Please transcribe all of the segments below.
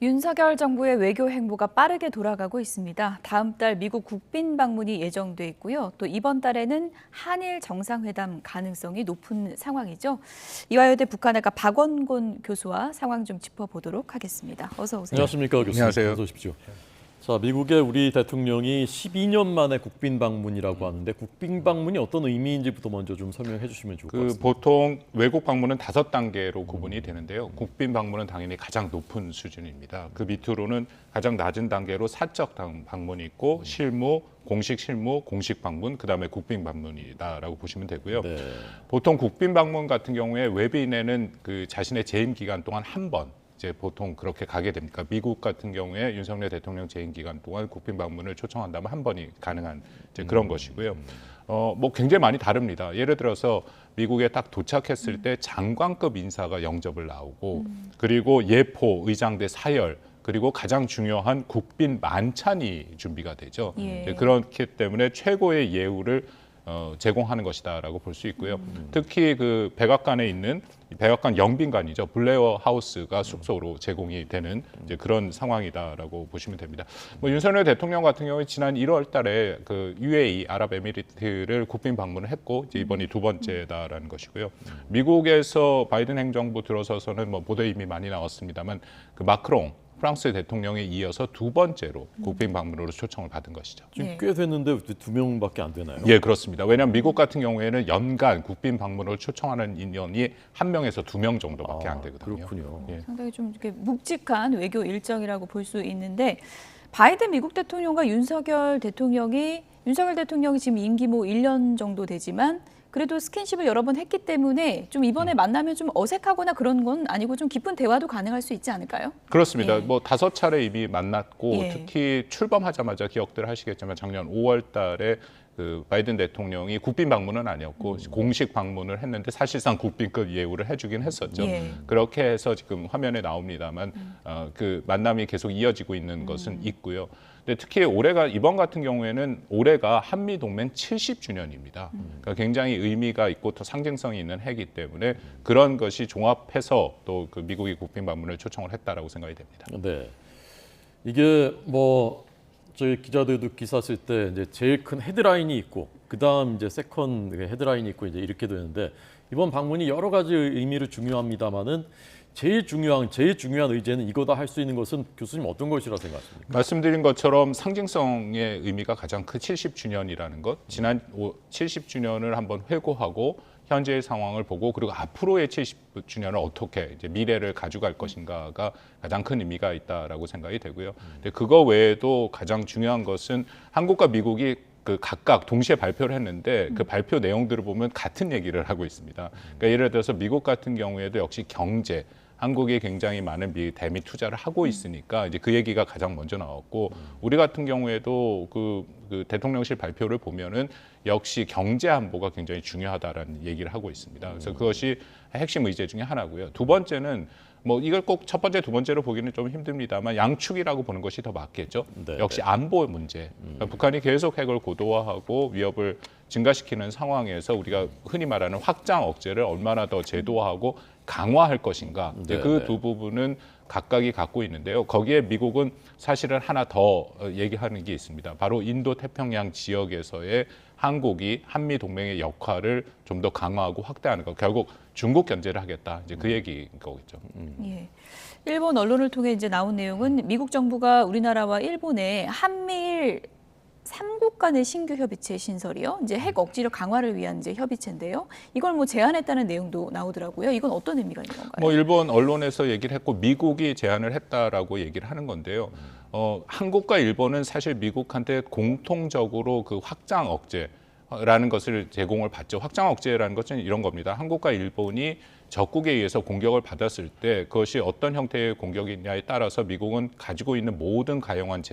윤석열 정부의 외교 행보가 빠르게 돌아가고 있습니다. 다음 달 미국 국빈 방문이 예정돼 있고요. 또 이번 달에는 한일 정상회담 가능성이 높은 상황이죠. 이화여대 북한학과 박원곤 교수와 상황 좀 짚어보도록 하겠습니다. 어서 오세요. 안녕하십니까 교수님. 안녕하세요. 어서 오십시오. 자, 미국의 우리 대통령이 12년 만에 국빈 방문이라고 하는데 국빈 방문이 어떤 의미인지부터 먼저 좀 설명해 주시면 좋을 것 같습니다. 보통 외국 방문은 5단계로 구분이 되는데요. 국빈 방문은 당연히 가장 높은 수준입니다. 그 밑으로는 가장 낮은 단계로 사적 방문이 있고 실무, 공식 실무, 공식 방문, 그다음에 국빈 방문이다라고 보시면 되고요. 네. 보통 국빈 방문 같은 경우에 외빈에는 그 자신의 재임 기간 동안 한 번 이제 보통 그렇게 가게 됩니다. 미국 같은 경우에 윤석열 대통령 재임 기간 동안 국빈 방문을 초청한다면 한 번이 가능한 이제 그런 것이고요. 뭐 굉장히 많이 다릅니다. 예를 들어서 미국에 딱 도착했을 때 장관급 인사가 영접을 나오고 그리고 예포, 의장대 사열 그리고 가장 중요한 국빈 만찬이 준비가 되죠. 예. 그렇기 때문에 최고의 예우를 제공하는 것이다라고 볼 수 있고요. 특히 그 백악관에 있는 백악관 영빈관이죠. 블레어 하우스가 숙소로 제공이 되는 이제 그런 상황이다라고 보시면 됩니다. 뭐 윤석열 대통령 같은 경우에 지난 1월달에 그 UAE 아랍에미리트를 국빈 방문을 했고 이제 이번이 두 번째다라는 것이고요. 미국에서 바이든 행정부 들어서서는 뭐 보도에 이미 많이 나왔습니다만 그 마크롱 프랑스 대통령에 이어서 두 번째로 국빈 방문으로 초청을 받은 것이죠. 지금 네. 꽤 됐는데 두 명밖에 안 되나요? 예, 그렇습니다. 왜냐하면 미국 같은 경우에는 연간 국빈 방문을 초청하는 인원이 1명에서 2명 정도밖에 안 되거든요. 그렇군요. 예. 상당히 좀 이렇게 묵직한 외교 일정이라고 볼 수 있는데 바이든 미국 대통령과 윤석열 대통령이 지금 임기 뭐 1년 정도 되지만 그래도 스킨십을 여러 번 했기 때문에 좀 이번에 만나면 좀 어색하거나 그런 건 아니고 좀 깊은 대화도 가능할 수 있지 않을까요? 그렇습니다. 예. 뭐 5차례 이미 만났고 예. 특히 출범하자마자 기억들 하시겠지만 작년 5월 달에 그 바이든 대통령이 국빈 방문은 아니었고 공식 방문을 했는데 사실상 국빈급 예우를 해주긴 했었죠. 예. 그렇게 해서 지금 화면에 나옵니다만 그 만남이 계속 이어지고 있는 것은 있고요. 근데 특히 이번 같은 경우에는 올해가 한미 동맹 70주년입니다. 그러니까 굉장히 의미가 있고 더 상징성이 있는 해이기 때문에 그런 것이 종합해서 또 그 미국이 국빈 방문을 초청을 했다라고 생각이 됩니다. 네. 이게 뭐 저희 기자들도 기사 쓸 때 이제 제일 큰 헤드라인이 있고 그다음 이제 세컨 헤드라인이 있고 이제 이렇게 되는데 이번 방문이 여러 가지 의미로 중요합니다만은 제일 중요한 의제는 이거다 할 수 있는 것은 교수님 어떤 것이라 생각하십니까? 말씀드린 것처럼 상징성의 의미가 가장 큰 70주년이라는 것, 지난 70주년을 한번 회고하고 현재의 상황을 보고 그리고 앞으로의 70주년을 어떻게 이제 미래를 가져갈 것인가가 가장 큰 의미가 있다라고 생각이 되고요. 근데 그거 외에도 가장 중요한 것은 한국과 미국이 그 각각 동시에 발표를 했는데 그 발표 내용들을 보면 같은 얘기를 하고 있습니다. 그러니까 예를 들어서 미국 같은 경우에도 역시 경제, 한국이 굉장히 많은 대미 투자를 하고 있으니까 이제 그 얘기가 가장 먼저 나왔고 우리 같은 경우에도 그 대통령실 발표를 보면은 역시 경제 안보가 굉장히 중요하다라는 얘기를 하고 있습니다. 그래서 그것이 핵심 의제 중에 하나고요. 두 번째는 뭐 이걸 꼭 첫 번째, 두 번째로 보기는 좀 힘듭니다만 양축이라고 보는 것이 더 맞겠죠. 네, 역시 안보 문제. 그러니까 북한이 계속 핵을 고도화하고 위협을 증가시키는 상황에서 우리가 흔히 말하는 확장 억제를 얼마나 더 제도화하고 강화할 것인가. 그 두 부분은 각각이 갖고 있는데요. 거기에 미국은 사실은 하나 더 얘기하는 게 있습니다. 바로 인도 태평양 지역에서의 한국이 한미 동맹의 역할을 좀 더 강화하고 확대하는 것. 결국 중국 견제를 하겠다. 이제 그 얘기인 거겠죠. 예. 일본 언론을 통해 이제 나온 내용은 미국 정부가 우리나라와 일본의 한미일 3국 간의 신규 협의체 신설이요. 이제 핵 억지력 강화를 위한 이제 협의체인데요. 이걸 뭐 제안했다는 내용도 나오더라고요. 이건 어떤 의미가 있는 건가요? 뭐 일본 언론에서 얘기를 했고 미국이 제안을 했다라고 얘기를 하는 건데요. 한국과 일본은 사실 미국한테 공통적으로 그 확장 억제라는 것을 제공을 받죠. 확장 억제라는 것은 이런 겁니다. 한국과 일본이 적국에 의해서 공격을 받았을 때 그것이 어떤 형태의 공격이냐에 따라서 미국은 가지고 있는 모든 가용한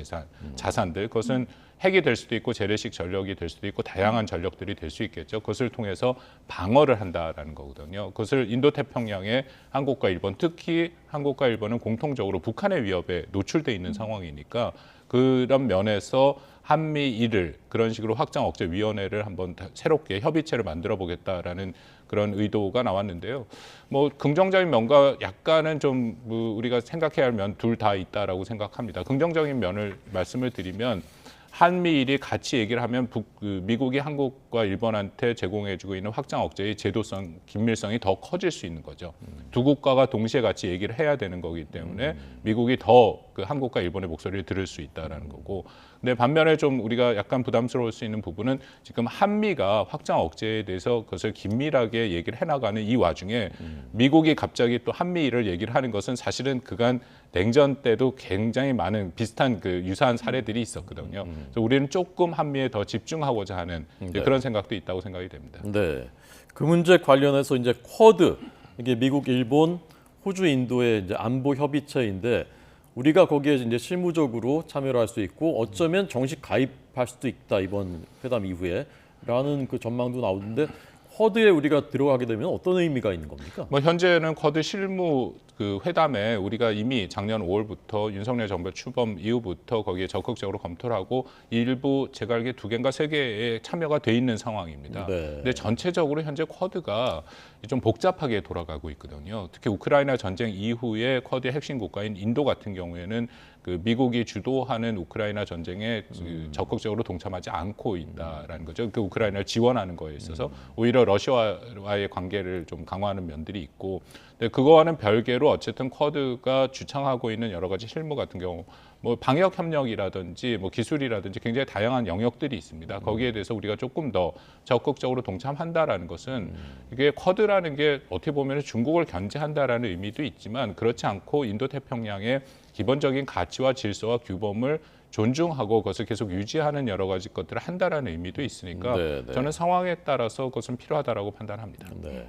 자산들, 그것은 핵이 될 수도 있고 재래식 전력이 될 수도 있고 다양한 전력들이 될 수 있겠죠. 그것을 통해서 방어를 한다라는 거거든요. 그것을 인도태평양에 한국과 일본, 특히 한국과 일본은 공통적으로 북한의 위협에 노출돼 있는 상황이니까 그런 면에서 한미일을 그런 식으로 확장 억제 위원회를 한번 새롭게 협의체를 만들어 보겠다라는 그런 의도가 나왔는데요. 뭐 긍정적인 면과 약간은 좀 우리가 생각해야 할 면 둘 다 있다라고 생각합니다. 긍정적인 면을 말씀을 드리면 한미일이 같이 얘기를 하면 미국이 한국과 일본한테 제공해주고 있는 확장 억제의 제도성, 긴밀성이 더 커질 수 있는 거죠. 두 국가가 동시에 같이 얘기를 해야 되는 거기 때문에 미국이 더 그 한국과 일본의 목소리를 들을 수 있다라는 거고. 근데 반면에 좀 우리가 약간 부담스러울 수 있는 부분은 지금 한미가 확장 억제에 대해서 그것을 긴밀하게 얘기를 해나가는 이 와중에 미국이 갑자기 또 한미일을 얘기를 하는 것은 사실은 그간 냉전 때도 굉장히 많은 비슷한 그 유사한 사례들이 있었거든요. 그래서 우리는 조금 한미에 더 집중하고자 하는 네. 그런 생각도 있다고 생각이 됩니다. 네. 그 문제 관련해서 이제 쿼드 이게 미국, 일본, 호주, 인도의 이제 안보 협의체인데 우리가 거기에 이제 실무적으로 참여를 할 수 있고 어쩌면 정식 가입할 수도 있다 이번 회담 이후에라는 그 전망도 나오는데 쿼드에 우리가 들어가게 되면 어떤 의미가 있는 겁니까? 뭐 현재는 쿼드 실무 그 회담에 우리가 이미 작년 5월부터 윤석열 정부 출범 이후부터 거기에 적극적으로 검토를 하고 일부 제가 알기에 2개인가 3개에 참여가 돼 있는 상황입니다. 네. 근데 전체적으로 현재 쿼드가 좀 복잡하게 돌아가고 있거든요. 특히 우크라이나 전쟁 이후에 쿼드의 핵심 국가인 인도 같은 경우에는 그 미국이 주도하는 우크라이나 전쟁에 적극적으로 동참하지 않고 있다라는 거죠. 그 우크라이나를 지원하는 거에 있어서 오히려 러시아와의 관계를 좀 강화하는 면들이 있고, 근데 그거와는 별개로 어쨌든 쿼드가 주창하고 있는 여러 가지 실무 같은 경우, 뭐 방역 협력이라든지 뭐 기술이라든지 굉장히 다양한 영역들이 있습니다. 거기에 대해서 우리가 조금 더 적극적으로 동참한다라는 것은 이게 쿼드라는 게 어떻게 보면 중국을 견제한다라는 의미도 있지만 그렇지 않고 인도 태평양의 기본적인 가치와 질서와 규범을 존중하고 그것을 계속 유지하는 여러 가지 것들을 한다라는 의미도 있으니까 네, 네. 저는 상황에 따라서 그것은 필요하다라고 판단합니다. 네.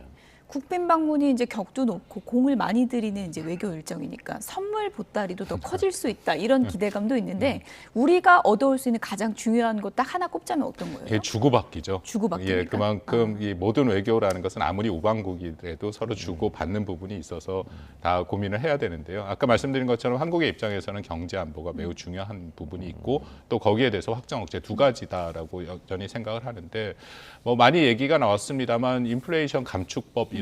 국빈 방문이 이제 격도 높고 공을 많이 들이는 이제 외교 일정이니까 선물 보따리도 더 커질 수 있다 이런 기대감도 있는데 우리가 얻어올 수 있는 가장 중요한 것 딱 하나 꼽자면 어떤 거예요? 예, 주고받기죠. 주고받기니까. 예, 그만큼 이 모든 외교라는 것은 아무리 우방국이라도 서로 주고받는 부분이 있어서 다 고민을 해야 되는데요. 아까 말씀드린 것처럼 한국의 입장에서는 경제 안보가 매우 중요한 부분이 있고 또 거기에 대해서 확장 억제 2가지다라고 여전히 생각을 하는데 뭐 많이 얘기가 나왔습니다만 인플레이션 감축법이라든지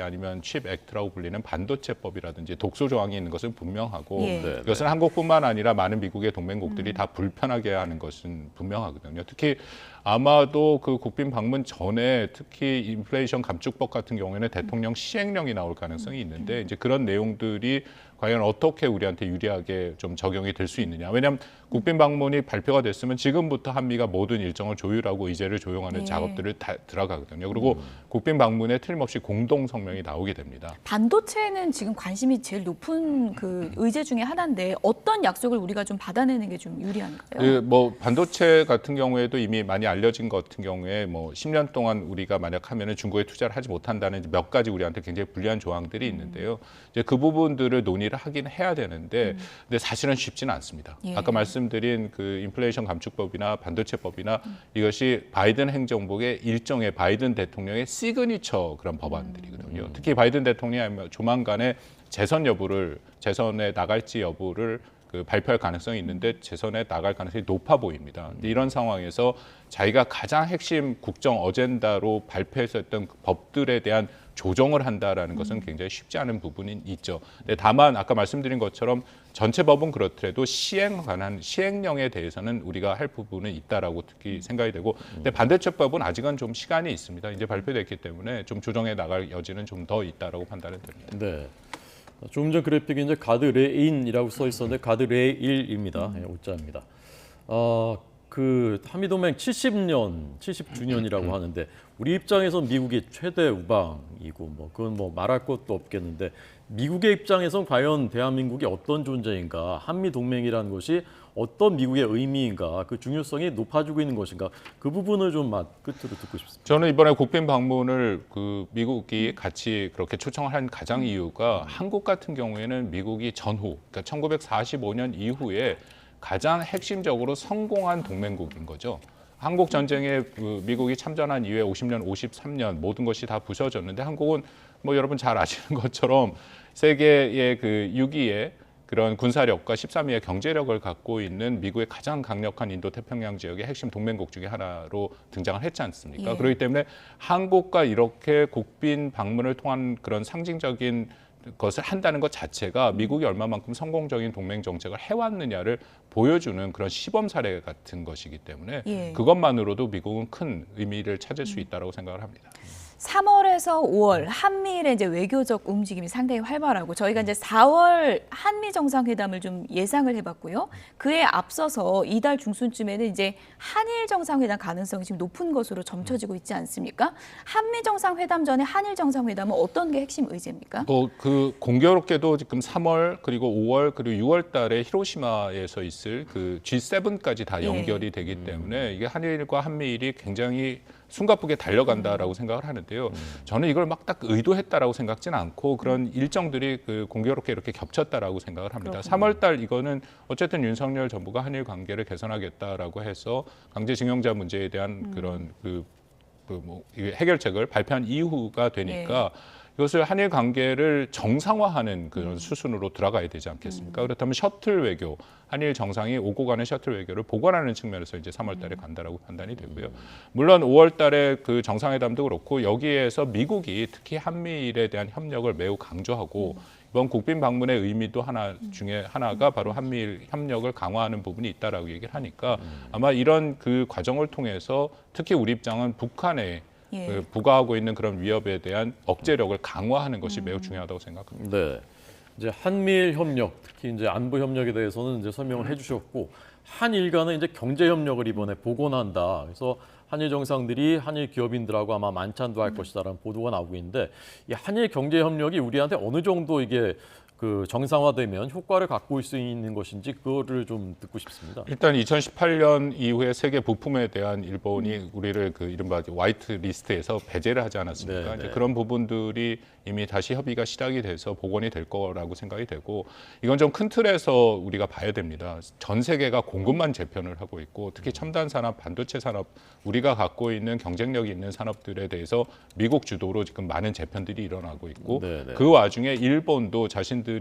아니면 칩 액트라고 불리는 반도체법이라든지 독소 조항이 있는 것은 분명하고 예. 네, 이것은 한국뿐만 아니라 많은 미국의 동맹국들이 다 불편하게 하는 것은 분명하거든요. 특히 아마도 그 국빈 방문 전에 특히 인플레이션 감축법 같은 경우에는 대통령 시행령이 나올 가능성이 있는데 이제 그런 내용들이 과연 어떻게 우리한테 유리하게 좀 적용이 될 수 있느냐. 왜냐하면 국빈 방문이 발표가 됐으면 지금부터 한미가 모든 일정을 조율하고 의제를 조용하는 예. 작업들을 다 들어가거든요. 그리고 국빈 방문에 틀림없이 공동 성명이 나오게 됩니다. 반도체는 지금 관심이 제일 높은 그 의제 중에 하나인데 어떤 약속을 우리가 좀 받아내는 게 좀 유리한가요? 그 뭐 반도체 같은 경우에도 이미 많이 알려진 것 같은 경우에 뭐 10년 동안 우리가 만약 하면은 중국에 투자를 하지 못한다는 몇 가지 우리한테 굉장히 불리한 조항들이 있는데요. 이제 그 부분들을 논의를 하긴 해야 되는데 근데 사실은 쉽지는 않습니다. 예. 아까 말씀드린 그 인플레이션 감축법이나 반도체법이나 이것이 바이든 행정부의 일종의 바이든 대통령의 시그니처 그런 법안들이거든요. 특히 바이든 대통령이 조만간에 재선에 나갈지 여부를 그 발표할 가능성이 있는데 재선에 나갈 가능성이 높아 보입니다. 근데 이런 상황에서 자기가 가장 핵심 국정 어젠다로 발표했었던 그 법들에 대한 조정을 한다라는 것은 굉장히 쉽지 않은 부분이 있죠. 근데 다만 아까 말씀드린 것처럼 전체 법은 그렇더라도 시행에 관한 시행령에 대해서는 우리가 할 부분은 있다라고 특히 생각이 되고, 근데 반도체법은 아직은 좀 시간이 있습니다. 이제 발표됐기 때문에 좀 조정해 나갈 여지는 좀 더 있다라고 판단이 됩니다. 네. 조금 전 그래픽이 이제 가드레인이라고 써 있었는데 가드레일입니다. 예, 오자입니다. 그 한미동맹 70주년이라고 하는데 우리 입장에선 미국이 최대 우방이고 뭐 그건 뭐 말할 것도 없겠는데 미국의 입장에선 과연 대한민국이 어떤 존재인가, 한미동맹이라는 것이 어떤 미국의 의미인가, 그 중요성이 높아지고 있는 것인가, 그 부분을 좀 끝으로 듣고 싶습니다. 저는 이번에 국빈 방문을 그 미국이 같이 그렇게 초청을 한 가장 이유가 한국 같은 경우에는 미국이 전후, 그러니까 1945년 이후에 가장 핵심적으로 성공한 동맹국인 거죠. 한국 전쟁에 그 미국이 참전한 이후에 50년, 53년 모든 것이 다 부서졌는데 한국은 뭐 여러분 잘 아시는 것처럼 세계의 그 6위에 그런 군사력과 13위의 경제력을 갖고 있는 미국의 가장 강력한 인도 태평양 지역의 핵심 동맹국 중에 하나로 등장을 했지 않습니까? 예. 그렇기 때문에 한국과 이렇게 국빈 방문을 통한 그런 상징적인 것을 한다는 것 자체가 미국이 얼마만큼 성공적인 동맹 정책을 해왔느냐를 보여주는 그런 시범 사례 같은 것이기 때문에 예. 그것만으로도 미국은 큰 의미를 찾을 수 있다고 생각을 합니다. 3월에서 5월 한미일의 이제 외교적 움직임이 상당히 활발하고 저희가 이제 4월 한미 정상회담을 좀 예상을 해봤고요. 그에 앞서서 이달 중순쯤에는 이제 한일 정상회담 가능성이 지금 높은 것으로 점쳐지고 있지 않습니까? 한미 정상회담 전에 한일 정상회담은 어떤 게 핵심 의제입니까? 그 공교롭게도 지금 3월 그리고 5월 그리고 6월 달에 히로시마에서 있을 그 G7까지 다 예. 연결이 되기 때문에 이게 한일과 한미일이 굉장히 숨가쁘게 달려간다라고 생각을 하는데요. 저는 이걸 막 딱 의도했다라고 생각지는 않고 그런 일정들이 그 공교롭게 이렇게 겹쳤다라고 생각을 합니다. 그렇군요. 3월 달 이거는 어쨌든 윤석열 정부가 한일 관계를 개선하겠다라고 해서 강제징용자 문제에 대한 그런 해결책을 발표한 이후가 되니까 이것을 한일 관계를 정상화하는 그런 수순으로 들어가야 되지 않겠습니까? 그렇다면 셔틀 외교, 한일 정상이 오고 가는 셔틀 외교를 보관하는 측면에서 이제 3월 달에 간다라고 판단이 되고요. 물론 5월 달에 그 정상회담도 그렇고 여기에서 미국이 특히 한미일에 대한 협력을 매우 강조하고 이번 국빈 방문의 의미도 하나 중에 하나가 바로 한미일 협력을 강화하는 부분이 있다라고 얘기를 하니까 아마 이런 그 과정을 통해서 특히 우리 입장은 북한의 예. 그 부과하고 있는 그런 위협에 대한 억제력을 강화하는 것이 매우 중요하다고 생각합니다. 네. 이제 한미일 협력, 특히 이제 안보 협력에 대해서는 이제 설명을 해주셨고 한일 간의 이제 경제 협력을 이번에 복원한다. 그래서 한일 정상들이 한일 기업인들하고 아마 만찬도 할 것이다라는 보도가 나오고 있는데 이 한일 경제 협력이 우리한테 어느 정도 이게 그 정상화되면 효과를 갖고 올 수 있는 것인지 그거를 좀 듣고 싶습니다. 일단 2018년 이후에 세계 부품에 대한 일본이 우리를 그 이른바 화이트 리스트에서 배제를 하지 않았습니까? 네, 이제 네. 그런 부분들이 이미 다시 협의가 시작이 돼서 복원이 될 거라고 생각이 되고 이건 좀 큰 틀에서 우리가 봐야 됩니다. 전 세계가 공급만 재편을 하고 있고 특히 첨단 산업, 반도체 산업 우리가 갖고 있는 경쟁력이 있는 산업들에 대해서 미국 주도로 지금 많은 재편들이 일어나고 있고 네, 네. 그 와중에 일본도 자신들이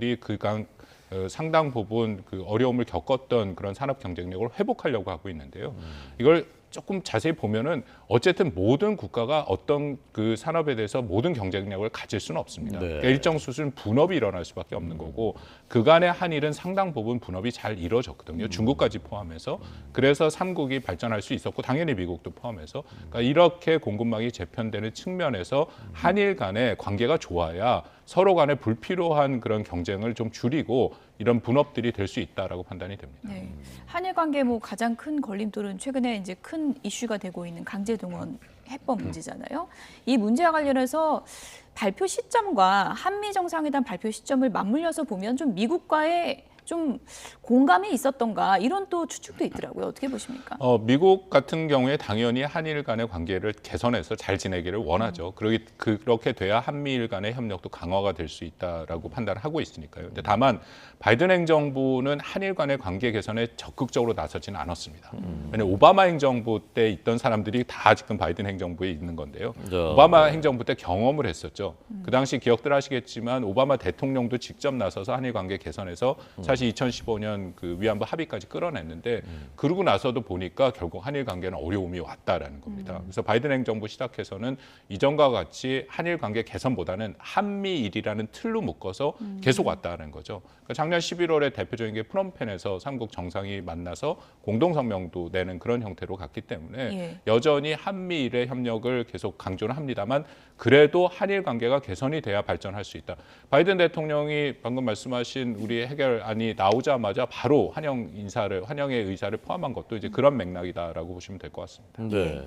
상당 부분 그 어려움을 겪었던 그런 산업 경쟁력을 회복하려고 하고 있는데요. 이걸 조금 자세히 보면은 어쨌든 모든 국가가 어떤 그 산업에 대해서 모든 경쟁력을 가질 수는 없습니다. 네. 그러니까 일정 수준 분업이 일어날 수밖에 없는 거고 그간의 한일은 상당 부분 분업이 잘 이루어졌거든요. 중국까지 포함해서. 그래서 삼국이 발전할 수 있었고 당연히 미국도 포함해서 그러니까 이렇게 공급망이 재편되는 측면에서 한일 간의 관계가 좋아야 서로 간에 불필요한 그런 경쟁을 좀 줄이고 이런 분업들이 될 수 있다라고 판단이 됩니다. 네. 한일 관계 뭐 가장 큰 걸림돌은 최근에 이제 큰 이슈가 되고 있는 강제동원 해법 문제잖아요. 이 문제와 관련해서 발표 시점과 한미 정상회담 발표 시점을 맞물려서 보면 좀 미국과의 좀 공감이 있었던가 이런 또 추측도 있더라고요. 어떻게 보십니까? 미국 같은 경우에 당연히 한일 간의 관계를 개선해서 잘 지내기를 원하죠. 그렇게 돼야 한미일 간의 협력도 강화가 될 수 있다라고 판단을 하고 있으니까요. 근데 다만 바이든 행정부는 한일 간의 관계 개선에 적극적으로 나서지는 않았습니다. 왜냐하면 오바마 행정부 때 있던 사람들이 다 지금 바이든 행정부에 있는 건데요. 오바마 행정부 때 경험을 했었죠. 그 당시 기억들 하시겠지만 오바마 대통령도 직접 나서서 한일 관계 개선해서 사실 2015년 그 위안부 합의까지 끌어냈는데 그러고 나서도 보니까 결국 한일 관계는 어려움이 왔다라는 겁니다. 그래서 바이든 행정부 시작해서는 이전과 같이 한일 관계 개선보다는 한미일이라는 틀로 묶어서 계속 왔다는 거죠. 그러니까 작년 11월에 대표적인 게 프놈펜에서 삼국 정상이 만나서 공동성명도 내는 그런 형태로 갔기 때문에 예. 여전히 한미일의 협력을 계속 강조를 합니다만 그래도 한일 관계가 개선이 돼야 발전할 수 있다. 바이든 대통령이 방금 말씀하신 우리 해결안이 나오자마자 바로 환영의 의사를 포함한 것도 이제 그런 맥락이다라고 보시면 될 것 같습니다. 네.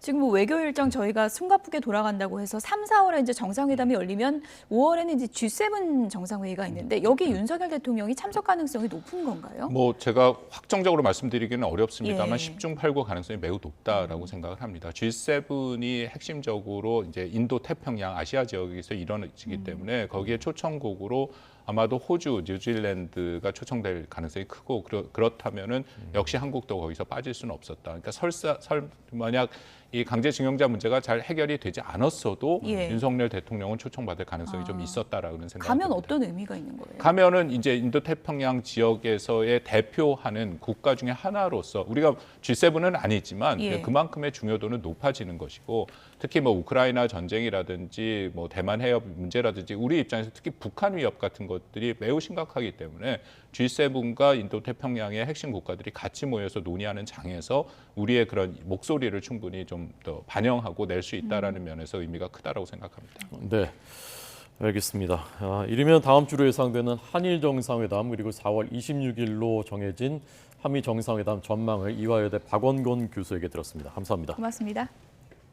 지금 뭐 외교 일정 저희가 숨가쁘게 돌아간다고 해서 3, 4월에 이제 정상회담이 열리면 5월에는 이제 G7 정상회의가 있는데 여기 윤석열 대통령이 참석 가능성이 높은 건가요? 뭐 제가 확정적으로 말씀드리기는 어렵습니다만 예. 10중 8구 가능성이 매우 높다라고 생각을 합니다. G7이 핵심적으로 이제 인도 태평양 아시아 지역에서 이루어지기 때문에 거기에 초청국으로 아마도 호주, 뉴질랜드가 초청될 가능성이 크고 그렇다면은 역시 한국도 거기서 빠질 수는 없었다. 그러니까 만약 이 강제징용자 문제가 잘 해결이 되지 않았어도 예. 윤석열 대통령은 초청받을 가능성이 좀 있었다라는 생각이 가면 듭니다. 어떤 의미가 있는 거예요? 가면은 이제 인도태평양 지역에서의 대표하는 국가 중에 하나로서 우리가 G7은 아니지만 예. 그만큼의 중요도는 높아지는 것이고 특히 뭐 우크라이나 전쟁이라든지 뭐 대만 해협 문제라든지 우리 입장에서 특히 북한 위협 같은 것들이 매우 심각하기 때문에 G7과 인도태평양의 핵심 국가들이 같이 모여서 논의하는 장에서 우리의 그런 목소리를 충분히 좀 더 반영하고 낼 수 있다라는 면에서 의미가 크다라고 생각합니다. 네, 알겠습니다. 이르면 다음 주로 예상되는 한일 정상회담 그리고 4월 26일로 정해진 한미 정상회담 전망을 이화여대 박원곤 교수에게 들었습니다. 감사합니다. 고맙습니다.